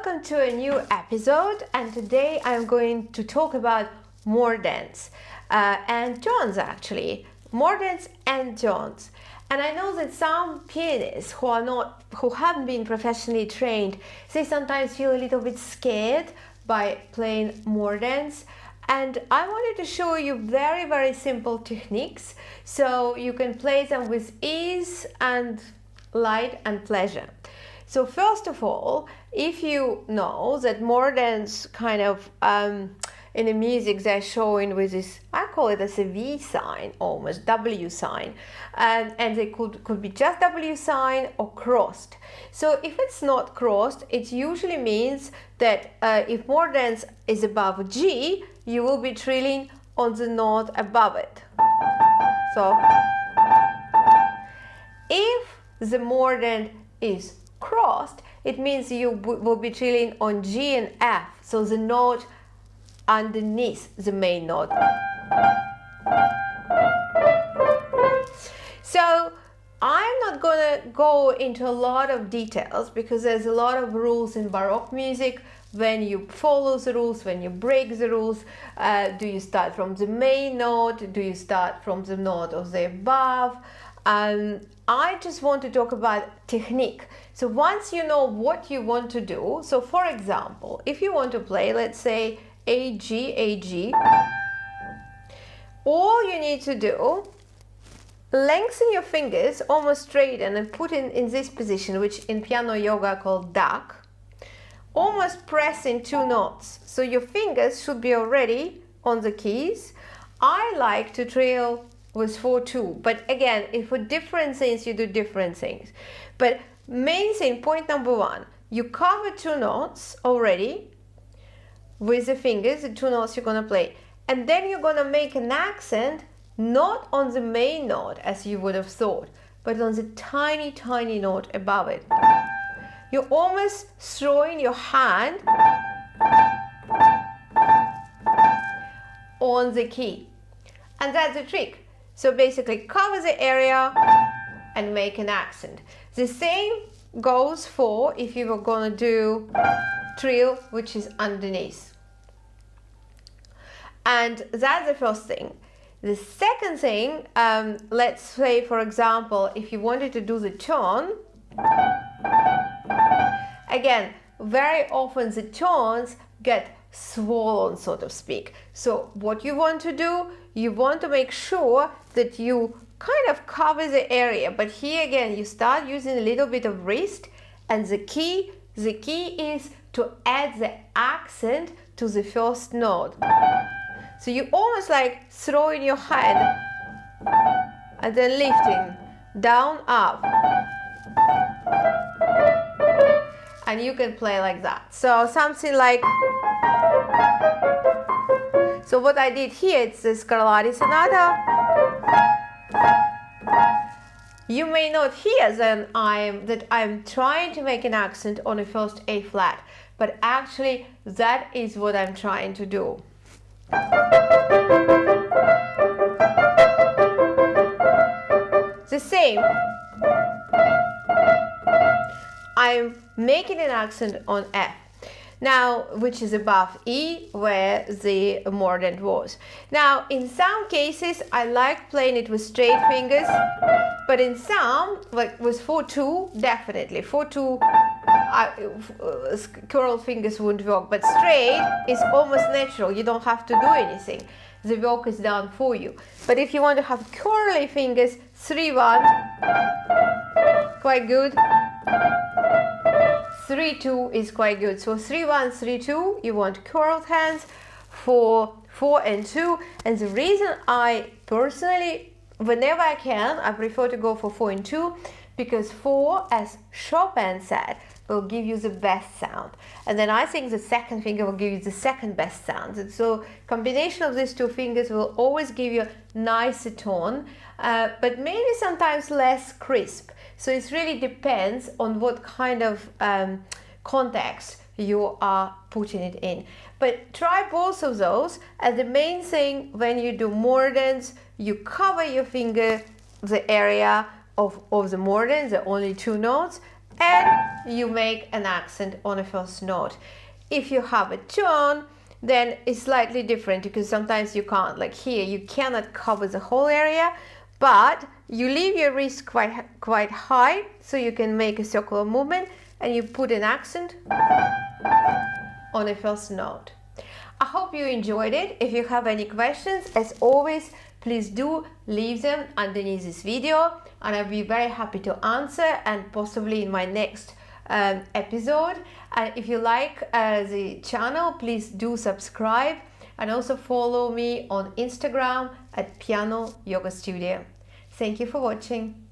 welcome to a new episode, and today I'm going to talk about mordents and tones, actually. Mordents and tones. And I know that some pianists who haven't been professionally trained, they sometimes feel a little bit scared by playing mordents. And I wanted to show you very, very simple techniques so you can play them with ease and light and pleasure. So first of all, if you know that mordents kind of in the music they're showing with this, I call it as a V sign, almost W sign, and they could be just W sign or crossed. So if it's not crossed, it usually means that if mordents is above G, you will be trilling on the note above it. So if the mordent is crossed, it means you will be trilling on G and F, so the note underneath the main note. So I'm not gonna go into a lot of details because there's a lot of rules in Baroque music. When you follow the rules, when you break the rules, do you start from the main note? Do you start from the note of the above? I just want to talk about technique. So once you know what you want to do, so for example, if you want to play, let's say A, G, all you need to do, lengthen your fingers almost straight and put in this position, which in piano yoga are called duck, almost pressing two notes. So your fingers should be already on the keys. I like to trill with 4-2, but again, if for different things you do different things. But main thing, point number one, you cover two notes already with the fingers, the two notes you're gonna play, and then you're gonna make an accent not on the main note as you would have thought, but on the tiny, tiny note above it. You're almost throwing your hand on the key, and that's the trick. So basically cover the area and make an accent. The same goes for if you were gonna do trill, which is underneath. And that's the first thing. The second thing, let's say for example, if you wanted to do the tone, again, very often the tones get swollen, so to speak. So what you want to do, you want to make sure that you kind of cover the area, but here again you start using a little bit of wrist, and the key is to add the accent to the first note. So you almost like throwing your hand and then lifting down, up, and you can play like that. So something like, so what I did here, it's the Scarlatti Sonata. You may not hear that I'm trying to make an accent on the first A flat, but actually that is what I'm trying to do. The same, I'm making an accent on F. Now, which is above E, where the mordent was. Now, in some cases, I like playing it with straight fingers, but in some, like with 4-2, definitely. 4-2, curled fingers wouldn't work, but straight is almost natural. You don't have to do anything. The work is done for you. But if you want to have curly fingers, 3-1, quite good. 3-2 is quite good. So 3-1, 3-2, you want curled hands. For 4 and 2, and the reason I personally, whenever I can, I prefer to go for 4 and 2, because 4, as Chopin said, will give you the best sound, and then I think the second finger will give you the second best sound. And so combination of these two fingers will always give you a nicer tone, but maybe sometimes less crisp. So it really depends on what kind of context you are putting it in. But try both of those, and the main thing when you do mordents, you cover your finger, the area of the mordent, the only two notes, and you make an accent on the first note. If you have a tone, then it's slightly different because sometimes you can't, like here, you cannot cover the whole area, but you leave your wrist quite high so you can make a circular movement and you put an accent on the first note. I hope you enjoyed it. If you have any questions, as always, please do leave them underneath this video and I'll be very happy to answer, and possibly in my next episode. And if you like the channel, please do subscribe and also follow me on Instagram at Piano Yoga Studio. Thank you for watching.